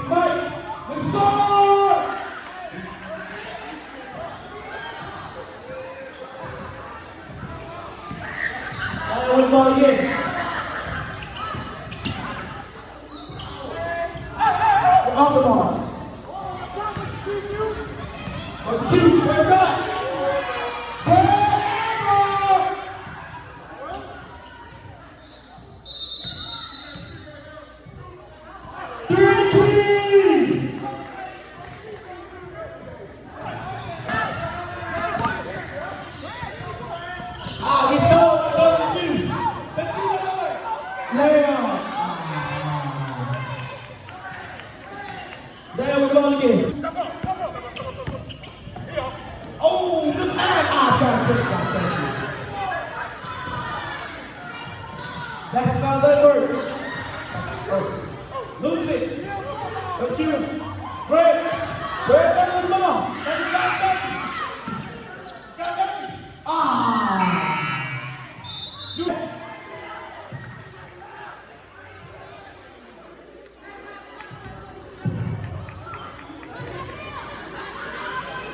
Mike, let's start! One ball again. Off the ball. What's the two? Where's that? There we go again. Oh, the pass. Thank you. That's about that work. Lose it. Let's shoot him. Greg, back on the ball. That's Scott Becky.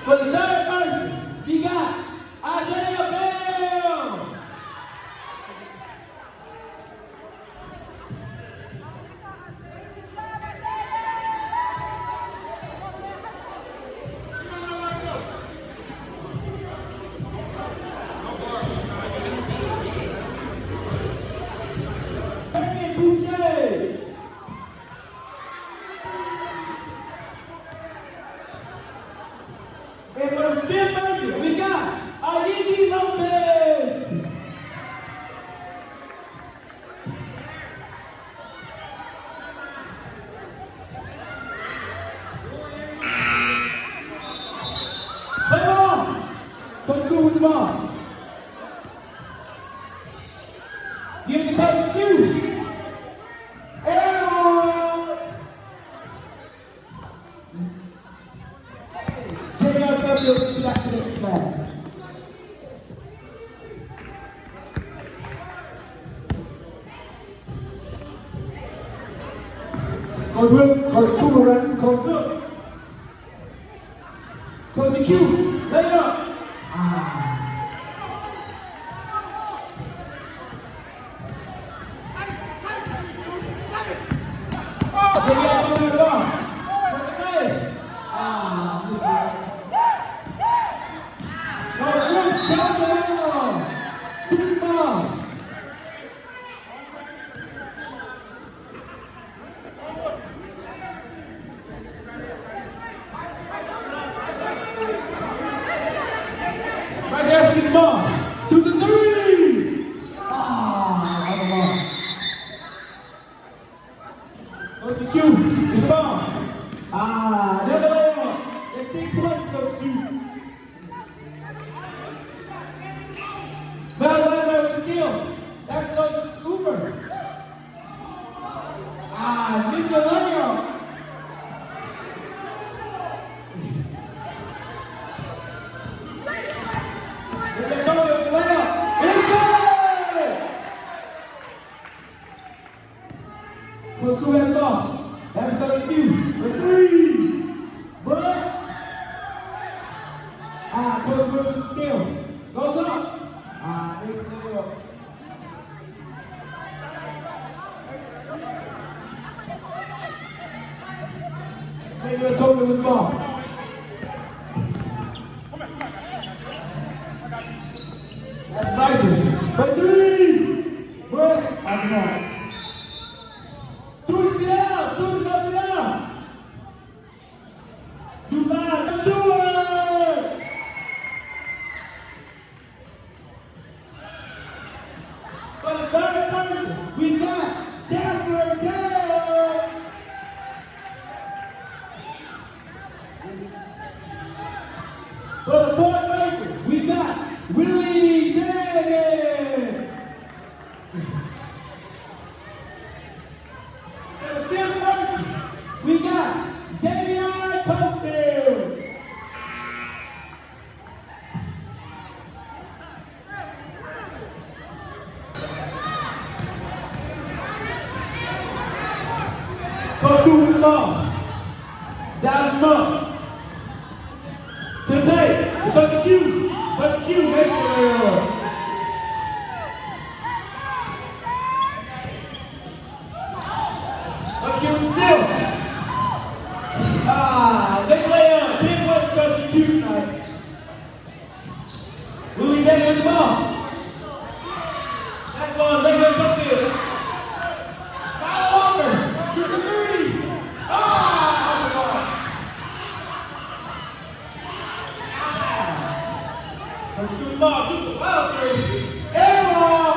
For the third person, you got Isaiah Bell. Boucher. And for the fifth person, we got Ayidi Lopez. Play ball. Coach good with the ball. Give the coach two. Back to the class. Coach Will, Coach Cooper, Coach Will. Coach Q, lay up. To the three! Coach Q, it's the ball. Never lay on. That's 6 points, Coach Q. Well, with skill. That's Coach Cooper. Mr. Leo. Coach Cooper has the ball. That's Coach Q. For three. But Coach Wilson's skill. Goes up. It's the layup. Samuel Coleman with the ball. That's Bison. For three. But that's not. Students, get out! Students, go sit down! Do not do it! For the third person, we got Jasper Gale! For the fourth person, we got Willie Davis! We got Xavier Cofield. Coach with the ball. Size him up. Today, but the Q makes the layup. But Q still. Next layup. 10 points because of Q tonight. Willie Beck with the ball. That ball is right here, come here. Kyle Walker, shoot the three. Off the ball. Let's shoot the ball, shoot the ball three. Air ball.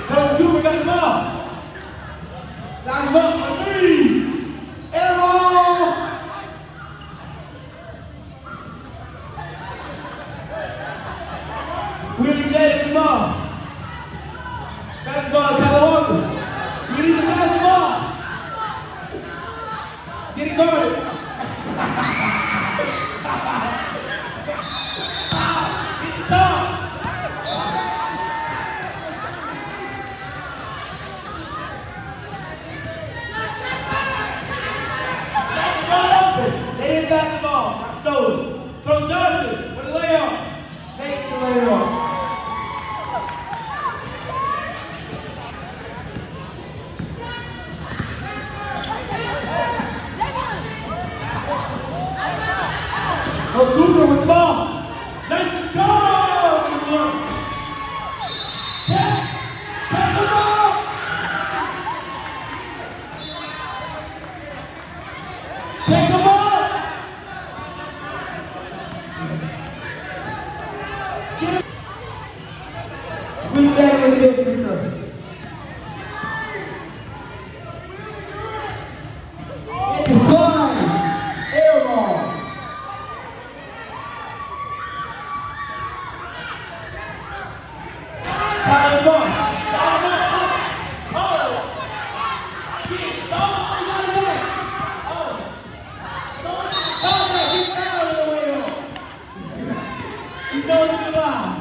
Coach Cooper got the ball. Got him up for three. Air ball. Willie J, the ball. Got the ball, Kyle Walker. You need to pass the ball. Get it guarded. Get the top. They didn't back the ball. Stolen. Coach Johnson with a layoff. Makes the layoff. Coach Cooper with the ball. Let's go! Take the ball! Take the ball! Get it! Bring back with the free throw. It's time! Air ball! Tyler Ball. He goes to the line.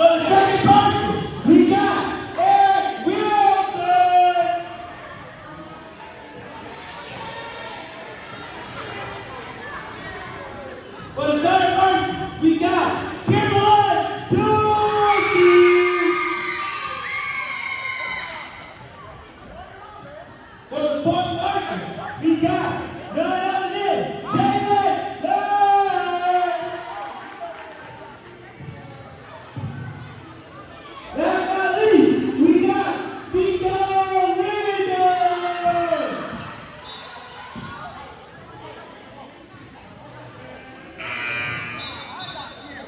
For the second person, we got Eric Wilson. For the third person, we got Kimberly Tucci. For the fourth person, we got none other than David Love. Last but not least, we got Nico Williams.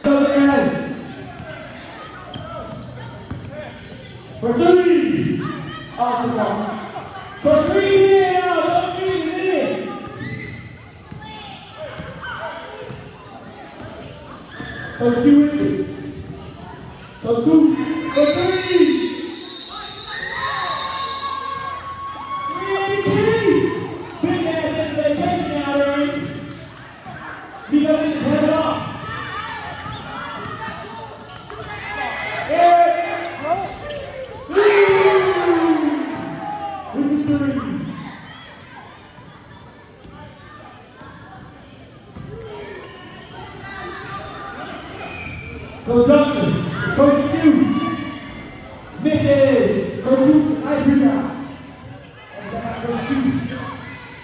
So there you have it. For three. Off the ball. For three, yeah, don't beat it in. For two inches. For two. For three. Big ass in vacation out there. He doesn't head it off. Coach Johnson, Coach Q, Mrs. Coach Q, nice rebound. That's Coach Q.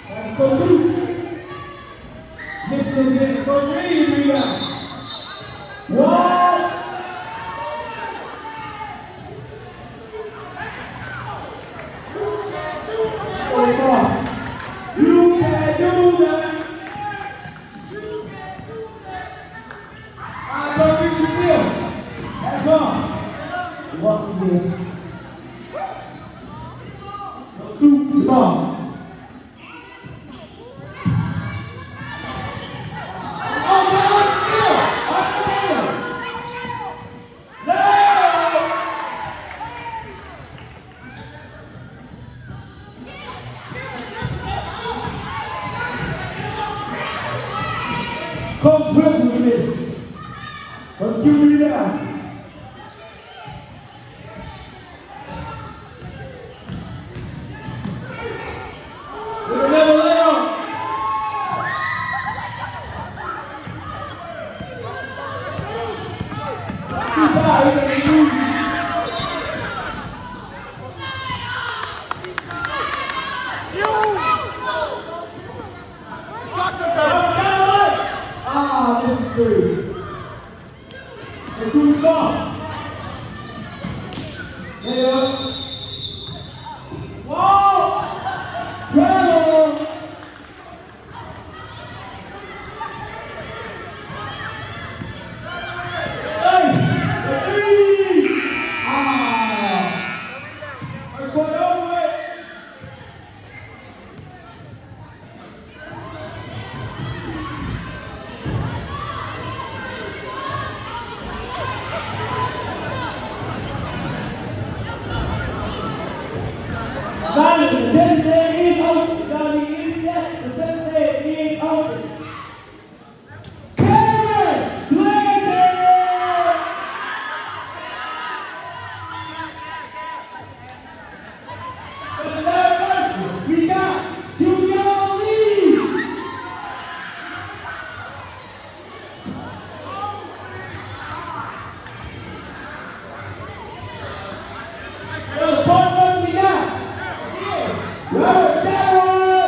That's Coach Q. Mrs. Coach Reed rebound. Whoa! You can do that. I don't think you feel. That's gone. Walk again. Shoot the ball. Coach Wilson with this. Let's do it down. We'll never lay off. Too tired, this is three. Let's do the ball. Yeah. Whoa! Travel! Hey! Three! Let's go over it. The sensei is open. Y'all be idiot. The sensei is open. Cameron Slater! For the third person, we got Junior Lee. For the fourth person, we got Robert Sarah!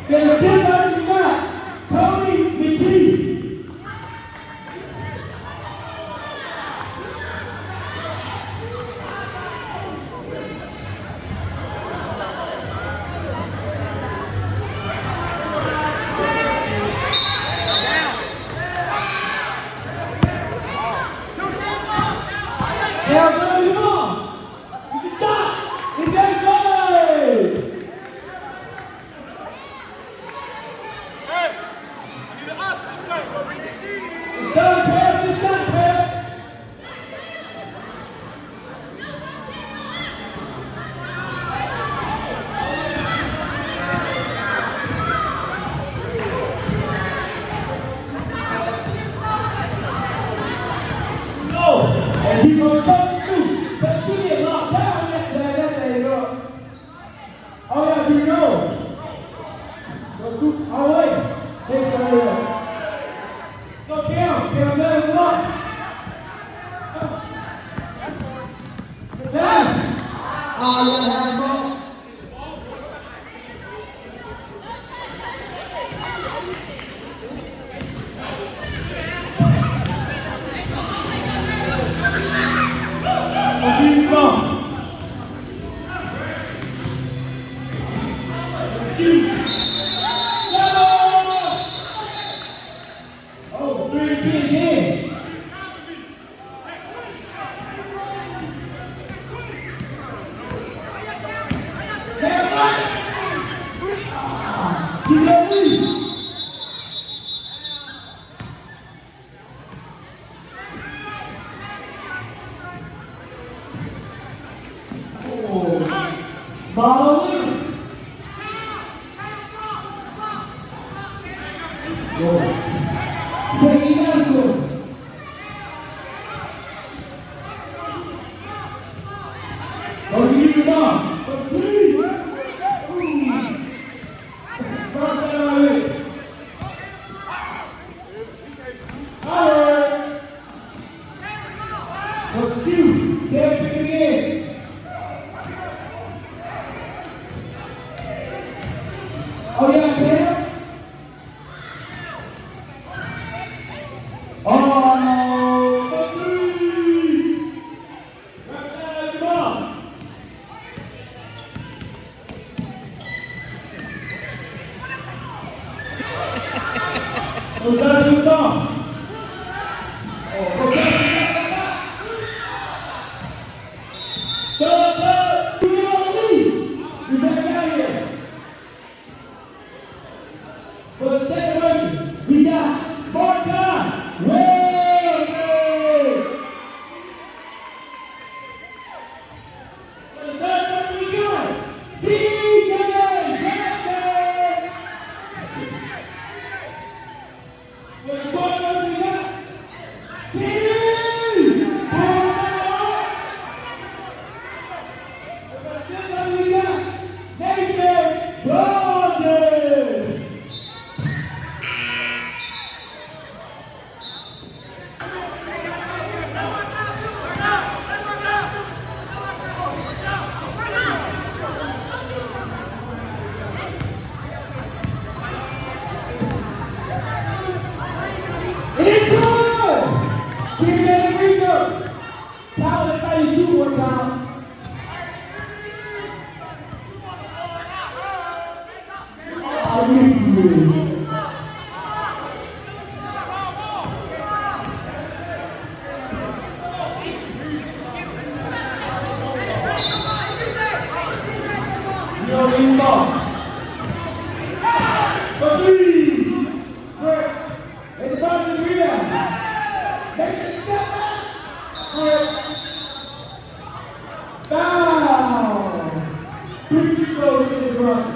Then the fifth person we got Tony McKee. Now, come on. You can stop. It's that good. Hey, I need an Oscar tonight, so bring the key. It's not fair. It's not fair. No. And he's going to come through. But you get locked down that thing up. All you have to know. Go through all the way. Take it right up. Go Cam. Cam, let him walk. Yes. Oh, you gotta have the ball. Oh, 3 kids. Peggy Nelson. Don't give it up. But please. Howard. But you can't pick it in. Oh yeah, Cam. Oh, the three. Right side of the ball. Oh, that's the ball. Oh, okay. Third. We got a lead. We back out here. For the second one, we got more time. Way! For the third one, we got DJ Grande. For the fourth one, we got Kenny. For the fifth one, we got Nathan Blondin. It's good! Keep it in the window. Power, that's how you shoot one time. Oh, yes, you do. You know, lean ball. For three. Great. At the bottom of the rebound. Make it step back. Great. Foul. 3 people in the front.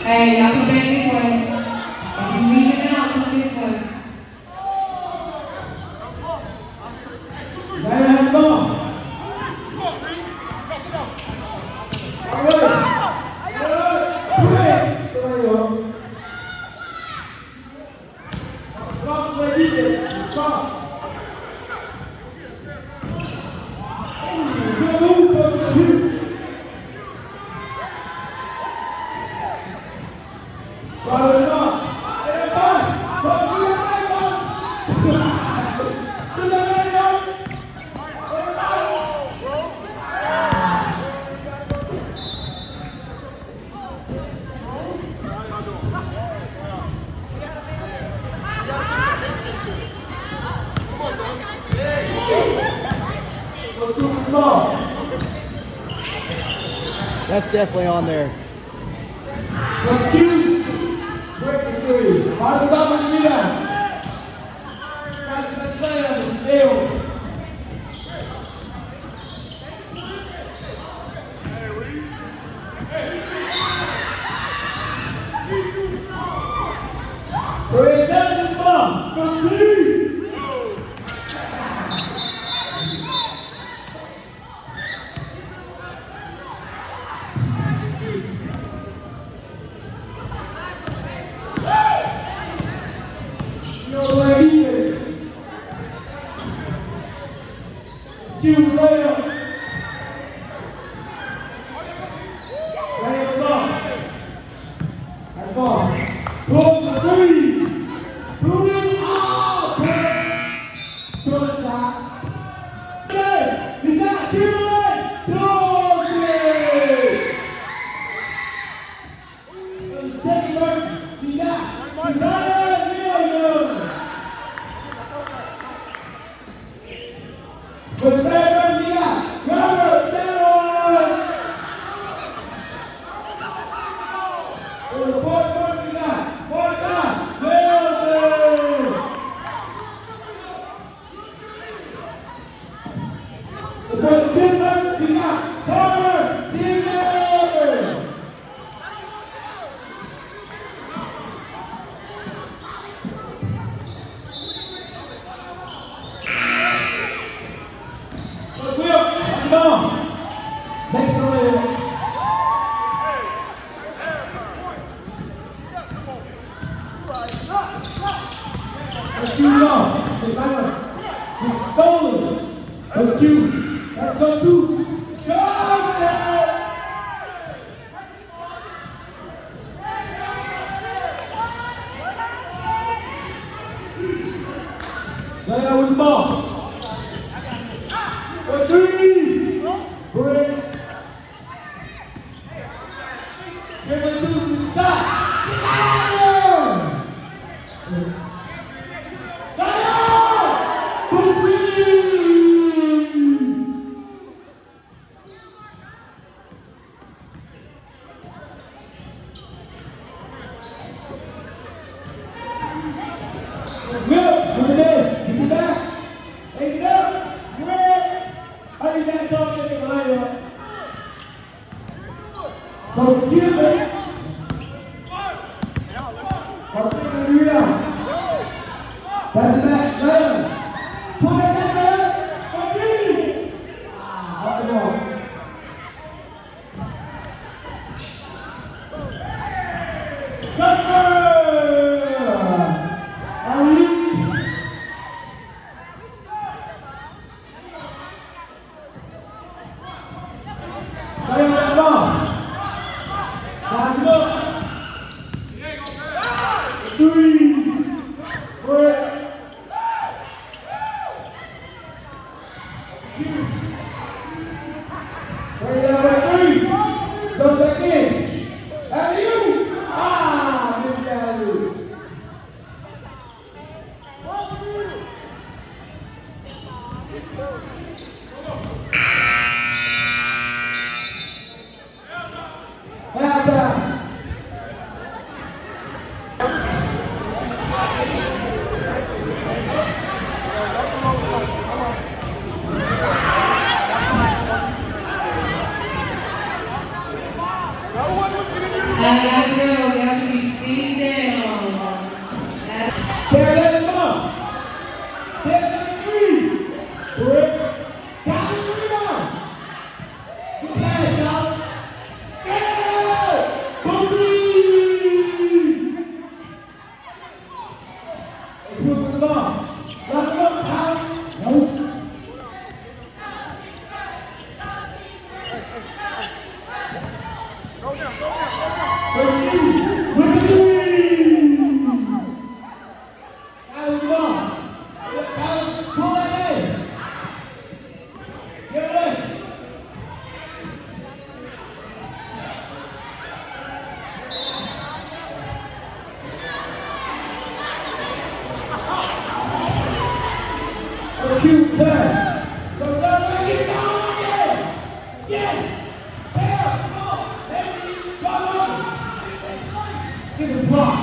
Hey, y'all come back this way. If you leave it out, come this way. Zion, go. All right. Press. There you go. Cross where he did. Cross. Good move, coach. You. Follow it up. There you go. Go to the right one. To the right one. Go to the ball. That's definitely on there. Thank you. Break the three. Follow the top of the leader. Leo. Break down the ball. Go three. No way he is. You Leo. Leo ball. That's ball. Go to three. Three. Oh, pass. To the top. Hey, he's not Kimberly. Second verse. He got. He's got it. For the third one, we got Robert Sandler. For the fourth one, we got Martha Wilson. For the fifth one, we got Carter Taylor. Next one. Let's shoot it off. He's stolen. Let's shoot. Let's go two. Go! Lay out with the ball. For three. Break. Give it to the shot. Fire! Fire! For three. Will, look at this. Get it back. Take it up. Will. How you got talking to the layup? So give it. Pass it back, Layup. Put it back there. For three. Off the box. Go back in. Alley-oop. Missed the alley-oop. Halftime. That's good. cute pass. So now let's get down again. Yes. Here, come on. Let's go on. Get the block.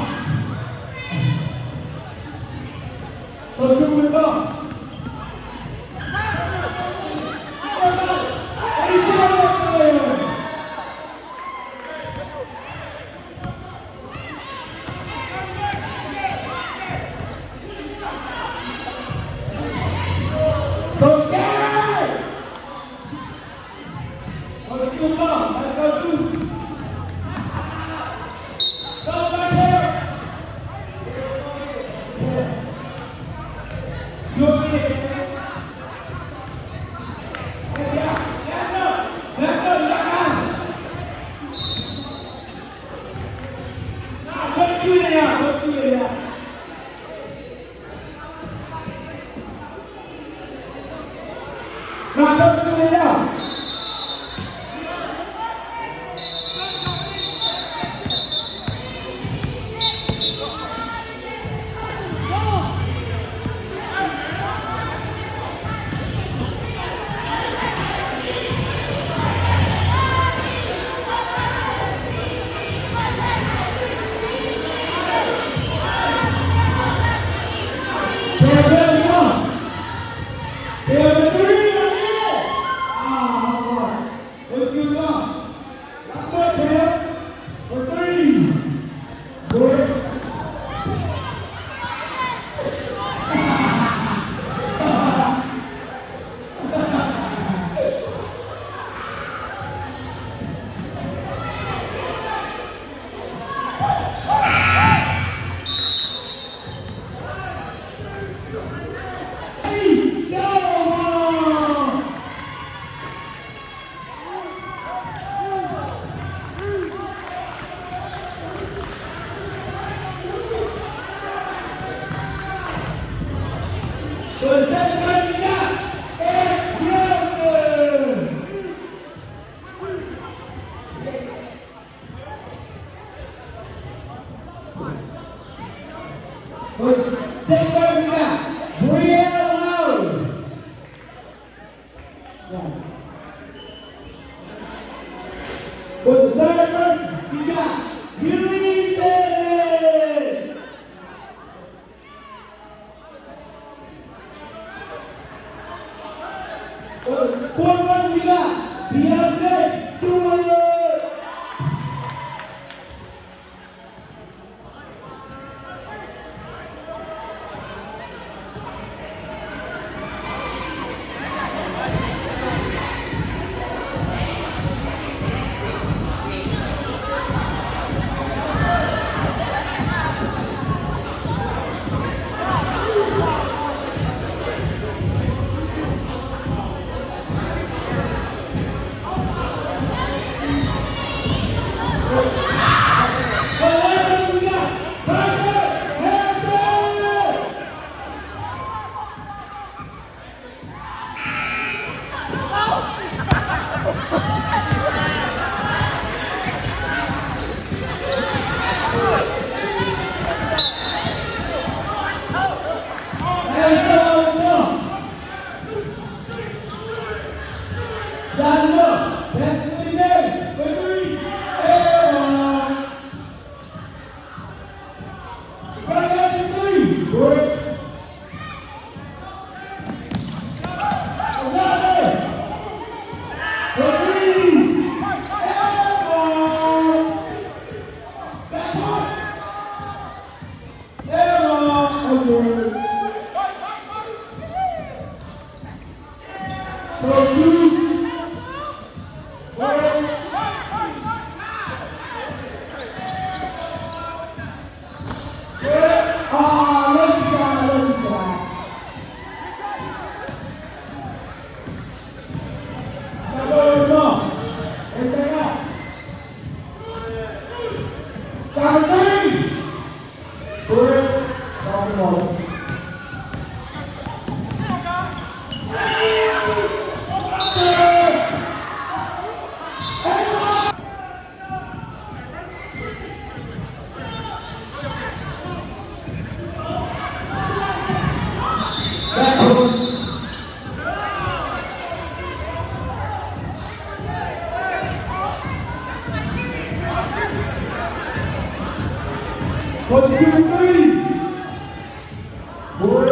Let's do it up. With the third person, you got Beauty Bennett. With the fourth person, you got Beyonce Stewart. Coach, give me three. Boy.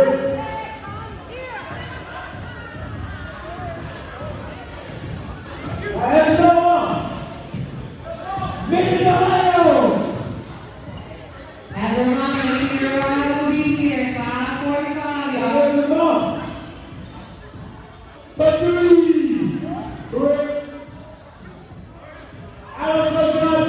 Head over. Mission Ohio. As a reminder, Mr. Ryan will be here at 5:45, y'all. Head the ball. For three. Boy. Out of the ground.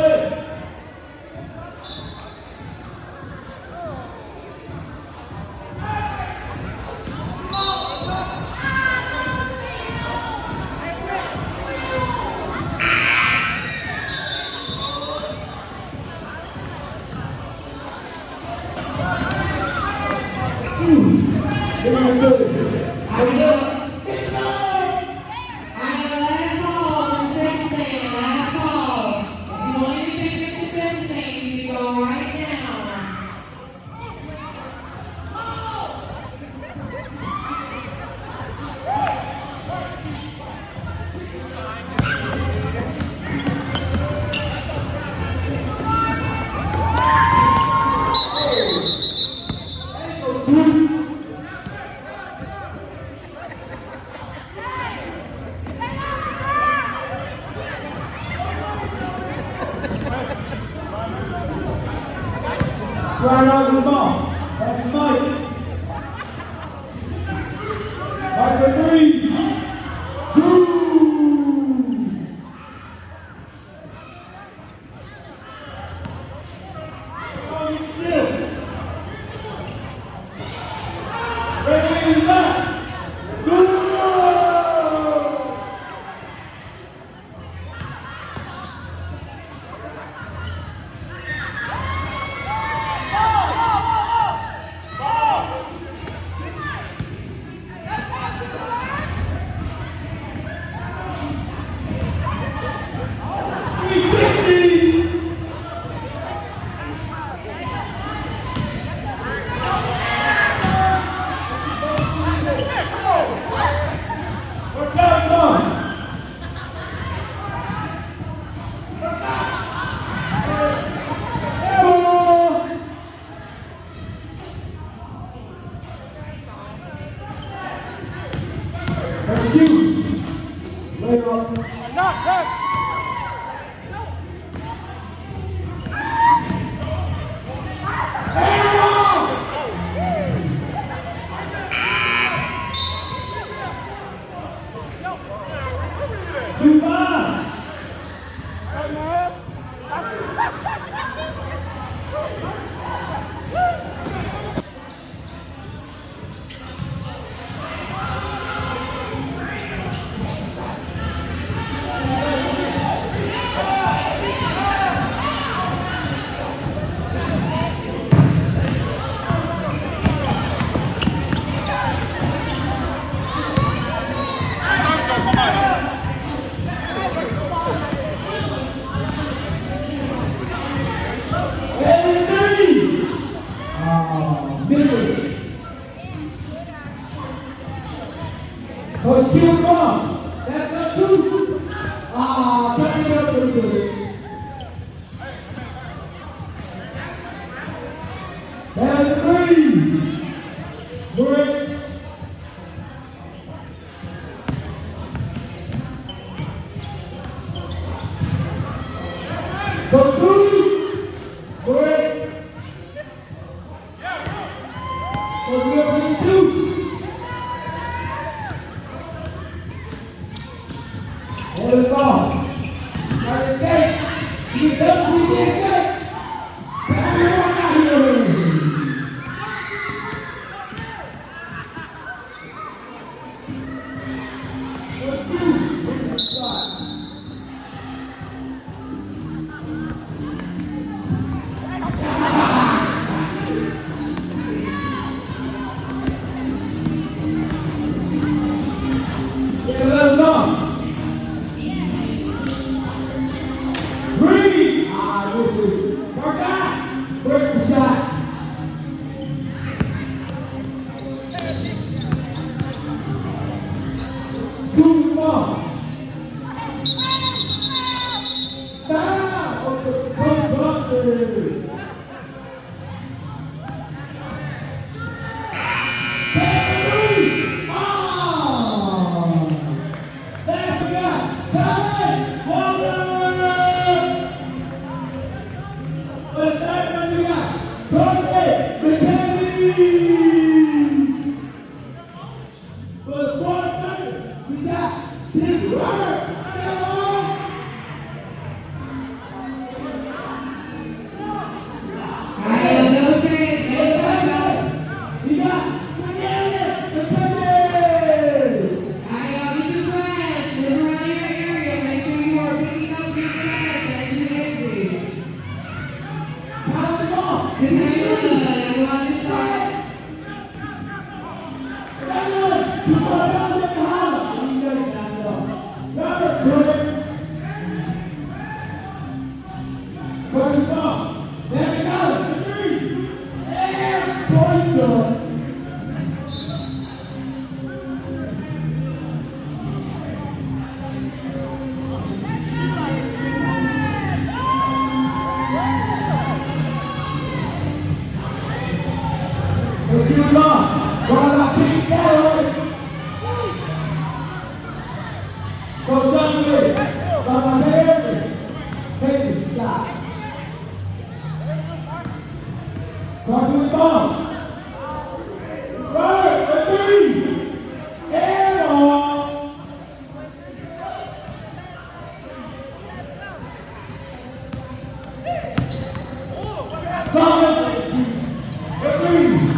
Right out the ball. That's Mike. Mike for three. Two. Ready, left. Good. Thank you. Later on. Knock, knock. You fine. Coach, keep it on. That's a two. Turn it up a little bit. That's three. Break. So two. Break. So we have two. Hold it off. Now escape. You don't do the escape. Everyone out here. Crossing the ball. Right, the three. And on. The three.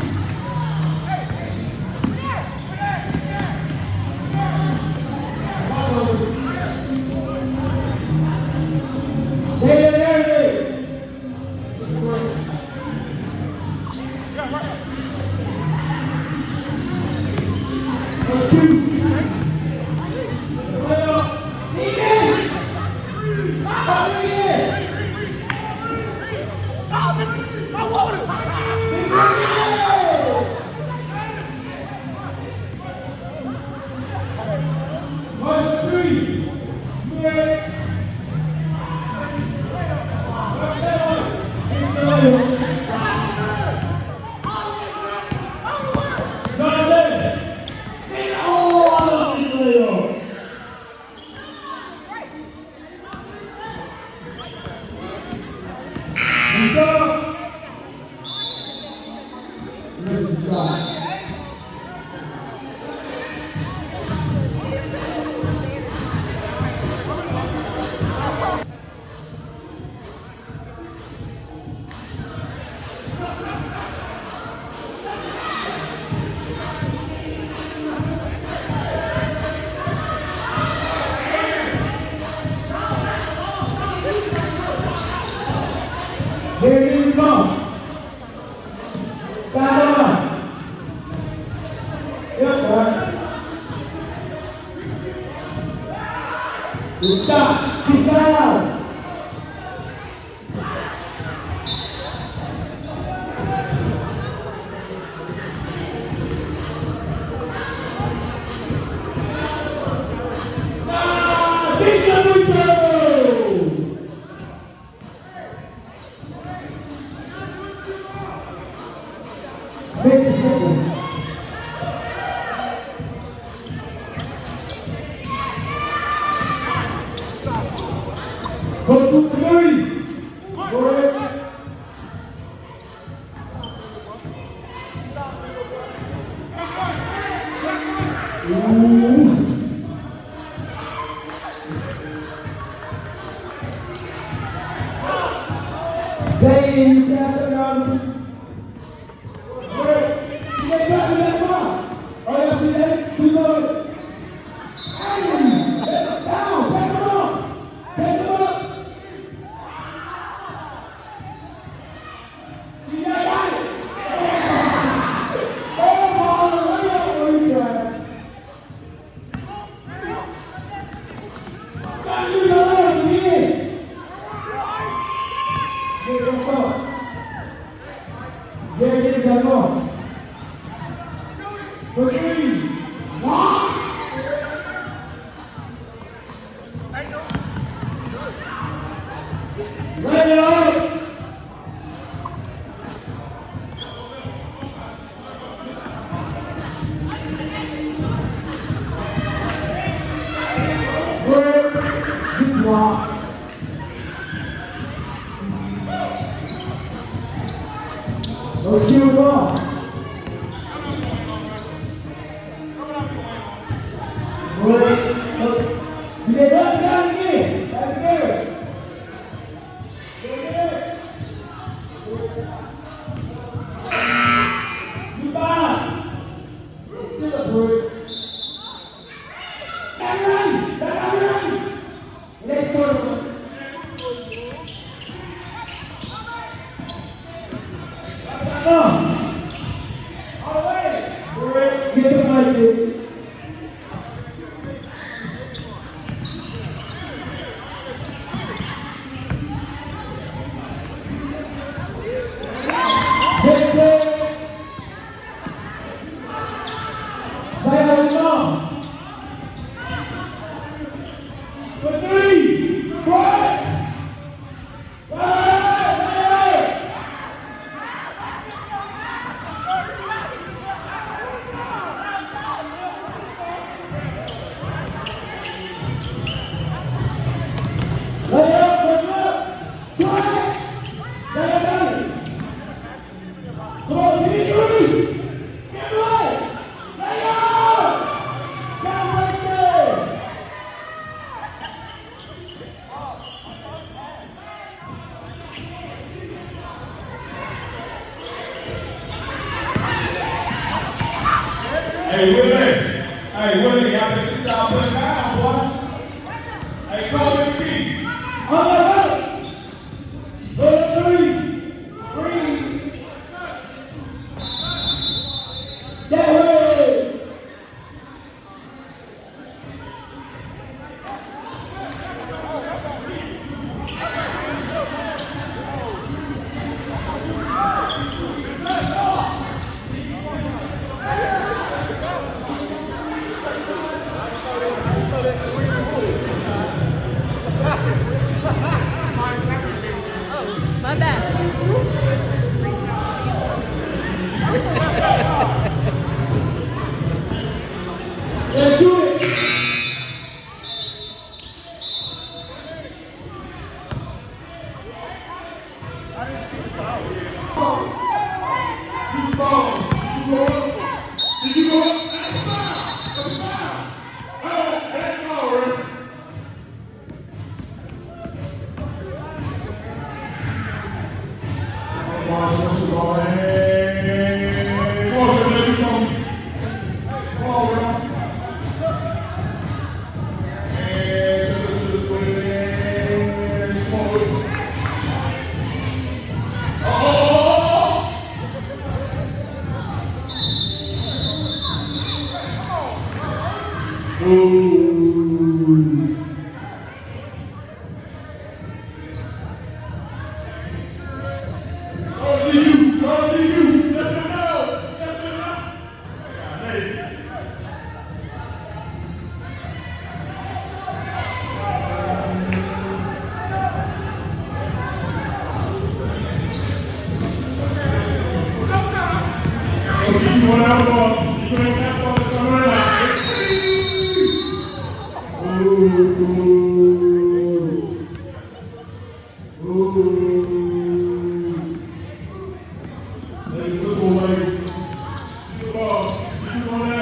Here you go. Stand on. Yes, sir. Good shot. Keep down. Go to three. Go ahead. They got it on. Get the mic, Hey, Willie. Hey, Willie, y'all can sit y'all put it down, boy. Hey, call it me. On the left. Go to three. Three. That way. My bad. Let's shoot it. Did you go up? That's a foul. That's a foul. Oh, that's all right. Come on, switch the ball. Hey, come on, sir, let's do something. Come on, bro. Hey, just put it in. Come on, with it. Ooh. Go to you. Go to you. Let them know. Let them know. Hey. You want to have a ball. You can have a ball. It's all right. Ooh. Hey, whistle, lady. Get the ball. You want to